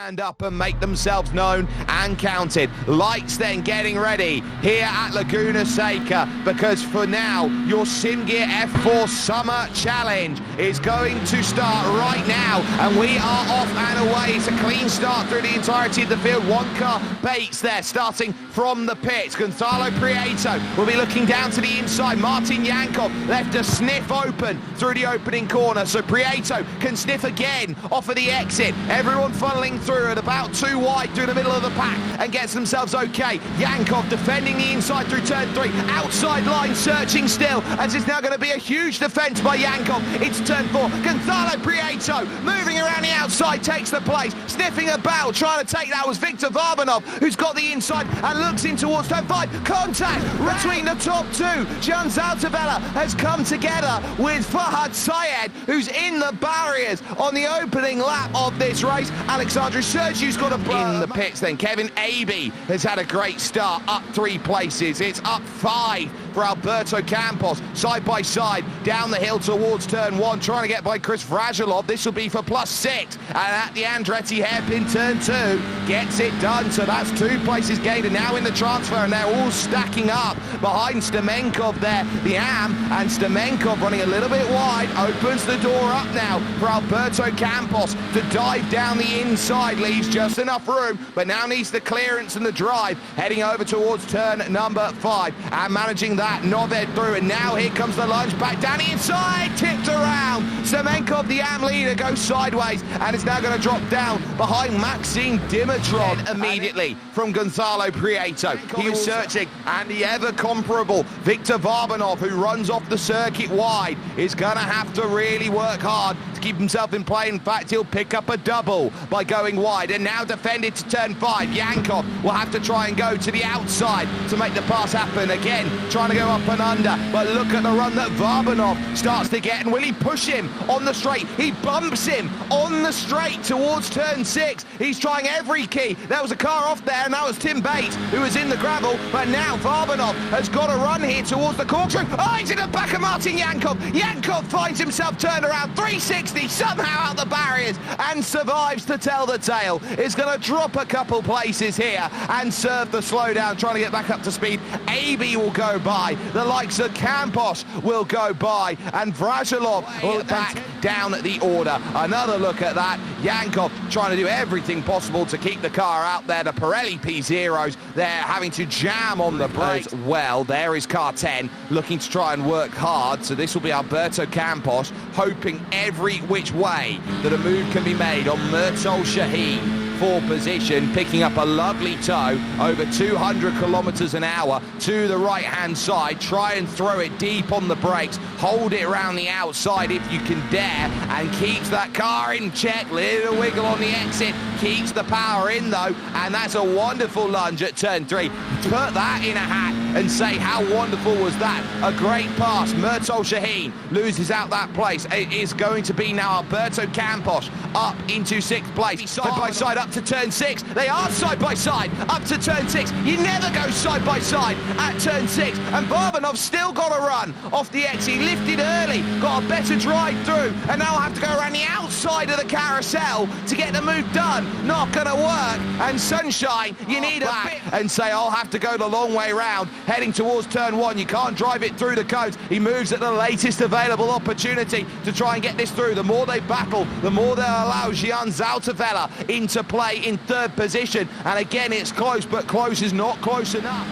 stand up and make themselves known and counted. Lights then getting ready here at Laguna Seca, because for now your SIMGEAR F4 Summer Challenge is going to start right now, and we are off and away. It's a clean start through the entirety of the field. One car Bates there starting from the pits. Gonzalo Prieto will be looking down to the inside. Martin Yankov left a sniff open through the opening corner, so Prieto can sniff again off of the exit. Everyone funneling through at about 2 wide through the middle of the pack and gets themselves okay. Yankov defending the inside through turn 3. Outside line searching still, as it's now going to be a huge defence by Yankov. It's turn 4. Gonzalo Prieto moving around the outside, takes the place, sniffing about, trying to take that was Victor Varbanov, who's got the inside and looks in towards turn 5. Contact between the top two. Gian Zaltavella has come together with Fahad Syed, who's in the barriers on the opening lap of this race. Alexandru Sergiu's got a in the pits then. Kevin Abe has had a great start, up 3 places. It's up 5 for Alberto Campos, side by side, down the hill towards turn 1, trying to get by Chris Vrajilov. This will be for +6, and at the Andretti hairpin turn 2, gets it done, so that's 2 places gained, and now in the transfer, and they're all stacking up behind Stamenkov there, the AM, and Stamenkov running a little bit wide, opens the door up now for Alberto Campos to dive down the inside, leaves just enough room, but now needs the clearance and the drive, heading over towards turn number 5, and managing that Noved through, and now here comes the lunge back down the inside, tipped around. Stamenkov, the AM leader, goes sideways, and it's now going to drop down behind Maxime Dimitrov immediately from Gonzalo Prieto. He was searching, and the ever comparable Victor Varbanov, who runs off the circuit wide, is going to have to really work hard to keep himself in play. In fact, he'll pick up a double by going wide, and now defended to turn 5. Yankov will have to try and go to the outside to make the pass happen. Again, trying to go up and under, but look at the run that Varbanov starts to get, and will he push him on the straight? He bumps him on the straight towards turn 6. He's trying every key. There was a car off there, and that was Tim Bates, who was in the gravel, but now Varbanov has got a run here towards the corkscrew. Oh, he's in the back of Martin Yankov. Yankov finds himself turned around 360, somehow out the barriers, and survives to tell the tale. It's going to drop a couple places here and serve the slowdown, trying to get back up to speed. AB will go by, the likes of Campos will go by, and Vrajilov will back down the order. Another look at that. Yankov trying to do everything possible to keep the car out there. The Pirelli P0s, they're having to jam on the brakes. Well, there is car 10 looking to try and work hard, so this will be Alberto Campos hoping every which way that a move can be made on Murtal Shaheen for position, picking up a lovely tow over 200 kilometers an hour to the right hand side. Try and throw it deep on the brakes, hold it around the outside if you can dare, and keeps that car in check. Little wiggle on the exit, keeps the power in though, and that's a wonderful lunge at turn 3. Put that in a hat and say how wonderful was that. A great pass. Murtal Shaheen loses out that place. It is going to be now Alberto Campos up into 6th place. Side by side up to turn 6. They are side by side up to turn 6. You never go side by side at turn 6. And Varbanov's still got a run off the exit. He lifted early, got a better drive through, and now have to go around the outside of the carousel to get the move done. Not going to work. And Sunshine, you need a bit and say, I'll have to go the long way round, heading towards turn 1. You can't drive it through the cones. He moves at the latest available opportunity to try and get this through. The more they battle, the more they'll allow Gian Zaltavella into play in 3rd position. And again, it's close, but close is not close enough.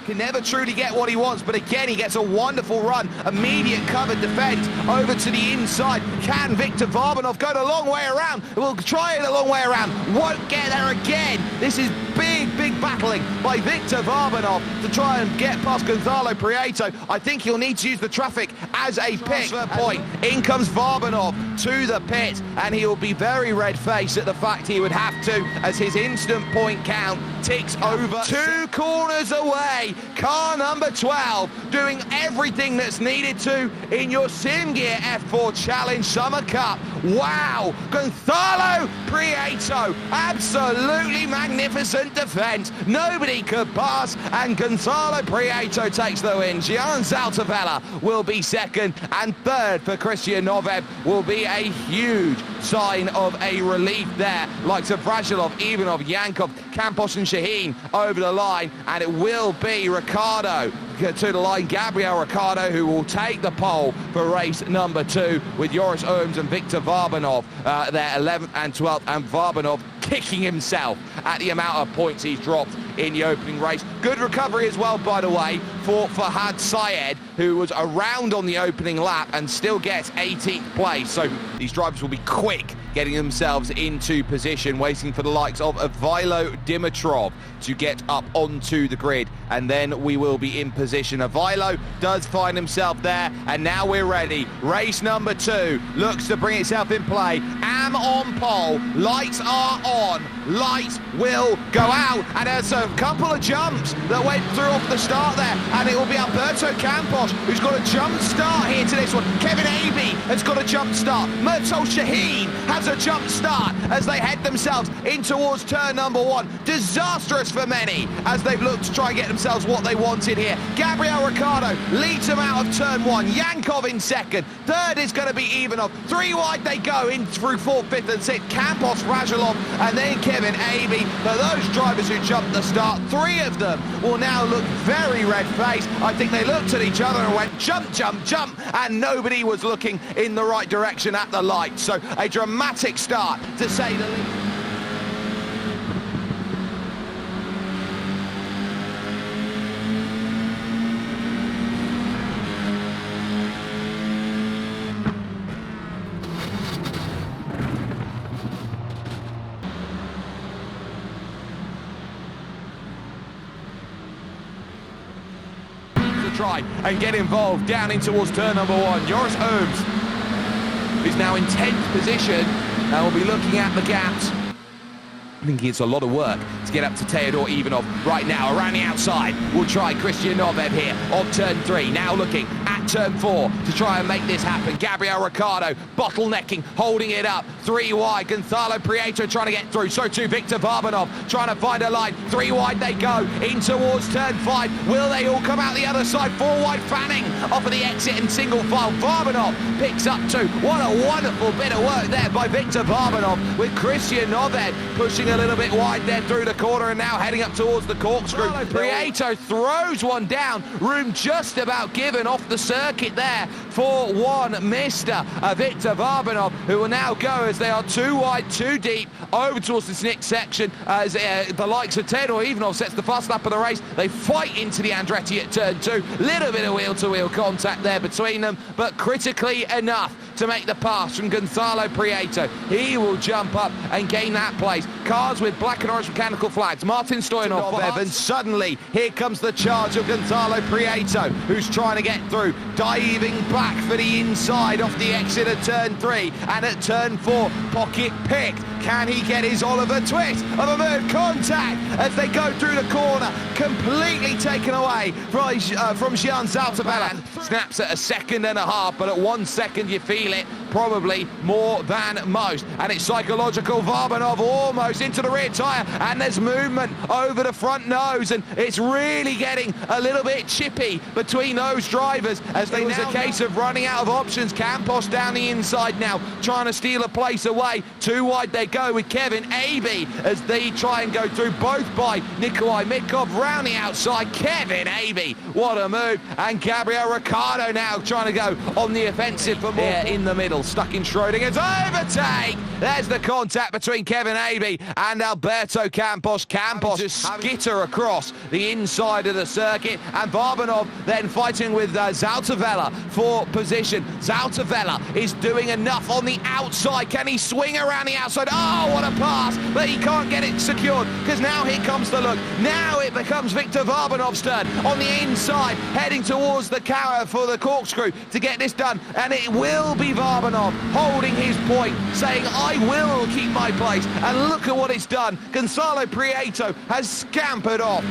Can never truly get what he wants, but again he gets a wonderful run, immediate covered defence over to the inside. Can Victor Varbanov go the long way around? We'll try it a long way around, won't get there again. This is big battling by Victor Varbanov to try and get past Gonzalo Prieto. I think he'll need to use the traffic as a pick point. In comes Varbanov, to the pit, and he'll be very red-faced at the fact he would have to, as his instant point count ticks over. 2 corners away, car number 12 doing everything that's needed to in your SIMGEAR F4 Challenge Summer Cup. Wow, Gonzalo Prieto, absolutely magnificent defense. Nobody could pass, and Gonzalo Prieto takes the win. Gian Zaltavella will be second, and third for Christian Novev will be a huge sign of a relief there. Likes of Brashilov, Ivanov, Yankov, Campos and Shaheen over the line, and it will be Ricciardo to the line, Gabriel Ricciardo, who will take the pole for race number 2 with Joris Ooms and Viktor Varbanov there 11th and 12th, and Varbanov kicking himself at the amount of points he's dropped in the opening race. Good recovery as well, by the way, for Fahad Syed, who was around on the opening lap and still gets 18th place. So these drivers will be quick getting themselves into position, waiting for the likes of Ivaylo Dimitrov to get up onto the grid, and then we will be in position. Ivaylo does find himself there, and now we're ready. Race number 2 looks to bring itself in play. Am on pole, lights are on, lights will go out, and there's a couple of jumps that went through off the start there, and it will be Alberto Campos who's got a jump start here to this one. Kevin Aby has got a jump start. Murtal Shaheen has a jump start as they head themselves in towards turn number 1. Disastrous for many as they've looked to try and get themselves what they wanted here. Gabriel Ricciardo leads them out of turn 1. Yankov in second. Third is going to be Ivanov. 3 wide they go in through 4th, 5th and 6th. Campos, Radulov and then Kevin Aby. For those drivers who jumped the start, 3 of them will now look very red-faced. I think they looked at each other and went jump, jump, jump, and nobody was looking in the right direction at the light. So a dramatic start, to say the least. Try and get involved down in towards turn number 1. Joris Ooms is now in 10th position and will be looking at the gaps. I think it's a lot of work to get up to Teodor Ivanov right now. Around the outside, we'll try Christian Novev here on turn 3. Now looking at turn 4 to try and make this happen. Gabriel Ricciardo bottlenecking, holding it up. 3 wide, Gonzalo Prieto trying to get through. So too Viktor Varbanov trying to find a line. 3 wide they go in towards turn 5. Will they all come out the other side? 4 wide Fanning off of the exit in single file. Varbanov picks up 2. What a wonderful bit of work there by Viktor Varbanov, with Christian Novev pushing a little bit wide there through the corner and now heading up towards the corkscrew. Prieto throws one down. Room just about given off the circuit there for one Mr. Viktor Varbanov, who will now go as they are 2 wide, 2 deep over towards this next section as the likes of Teodor Ivanov sets the fast lap of the race. They fight into the Andretti at turn 2. Little bit of wheel-to-wheel contact there between them, but critically enough to make the pass from Gonzalo Prieto. He will jump up and gain that place. Cars with black and orange mechanical flags. Martin Stoyanov, and suddenly here comes the charge of Gonzalo Prieto, who's trying to get through, diving back for the inside off the exit of turn 3, and at turn 4, pocket picked. Can he get his Oliver Twist of a move? Contact as they go through the corner, completely taken away from Gian Zaltavella. Snaps at 1.5 seconds, but at 1 second you feel it, probably more than most. And it's psychological. Varbanov almost into the rear tyre, and there's movement over the front nose, and it's really getting a little bit chippy between those drivers as they was a case of running out of options. Campos down the inside now, trying to steal a place away. 2 wide they go with Kevin Aby as they try and go through, both by Nikolai Mitkov round the outside. Kevin Aby, what a move. And Gabriel Ricciardo now trying to go on the offensive for more. In the middle, stuck in Schrodinger's overtake. There's the contact between Kevin Aby and Alberto Campos. Campos just skitter across the inside of the circuit, and Varbanov then fighting with Zaltavella for position. Zaltavella is doing enough on the outside. Can he swing around the outside? Oh, what a pass, but he can't get it secured because now here comes the look. Now it becomes Viktor Varbanov's turn on the inside, heading towards the tower for the corkscrew to get this done, and it will be Varbanov Varbanov holding his point, saying, I will keep my place. And look at what it's done. Gonzalo Prieto has scampered off.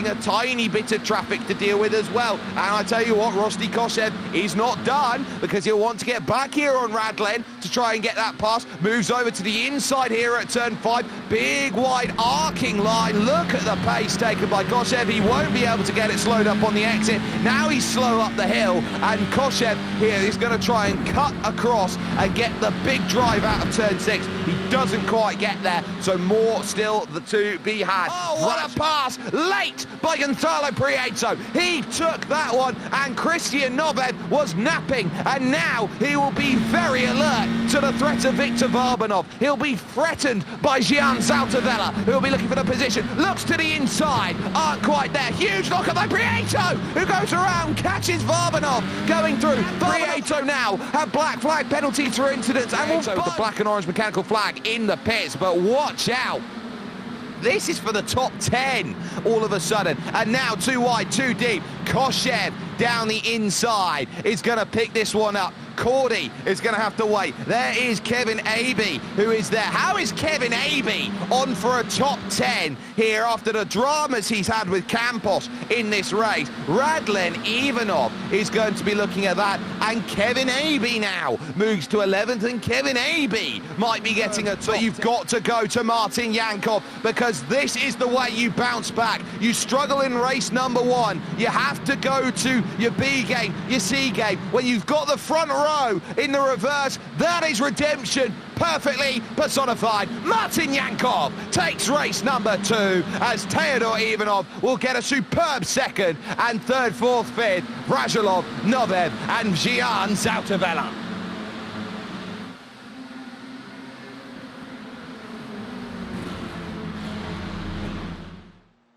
A tiny bit of traffic to deal with as well, and I tell you what, Rosti Koshev is not done, because he'll want to get back here on Radlen to try and get that pass. Moves over to the inside here at turn 5, big wide arcing line. Look at the pace taken by Koshev. He won't be able to get it slowed up on the exit. Now he's slow up the hill, and Koshev here is going to try and cut across and get the big drive out of turn 6. He doesn't quite get there, so more still to be had. Oh, what a pass! Late by Gonzalo Prieto. He took that one, and Christian Novev was napping, and now he will be very alert to the threat of Victor Varbanov. He'll be threatened by Gian Saltavella, who'll be looking for the position. Looks to the inside, aren't quite there. Huge knocker by Prieto, who goes around, catches Varbanov going through. Prieto now have black flag penalties for incidents, and will the black and orange mechanical flag in the pits, but watch out. This is for the top 10 all of a sudden. And now too wide, too deep. Koshev down the inside is going to pick this one up. Cordy is going to have to wait. There is Kevin Abbey, who is there. How is Kevin Abbey on for a top 10 here after the dramas he's had with Campos in this race? Radlen Ivanov is going to be looking at that, and Kevin Abbey now moves to 11th, and Kevin Abbey might be getting a top. But you've got to go to Martin Yankov, because this is the way you bounce back. You struggle in race number 1. You have to go to your B game, your C game. When you've got the front row in the reverse, that is redemption perfectly personified. Martin Yankov takes race number 2 as Teodor Ivanov will get a superb second, and third, fourth, fifth, Brazilov, Novev and Gian Saltavella.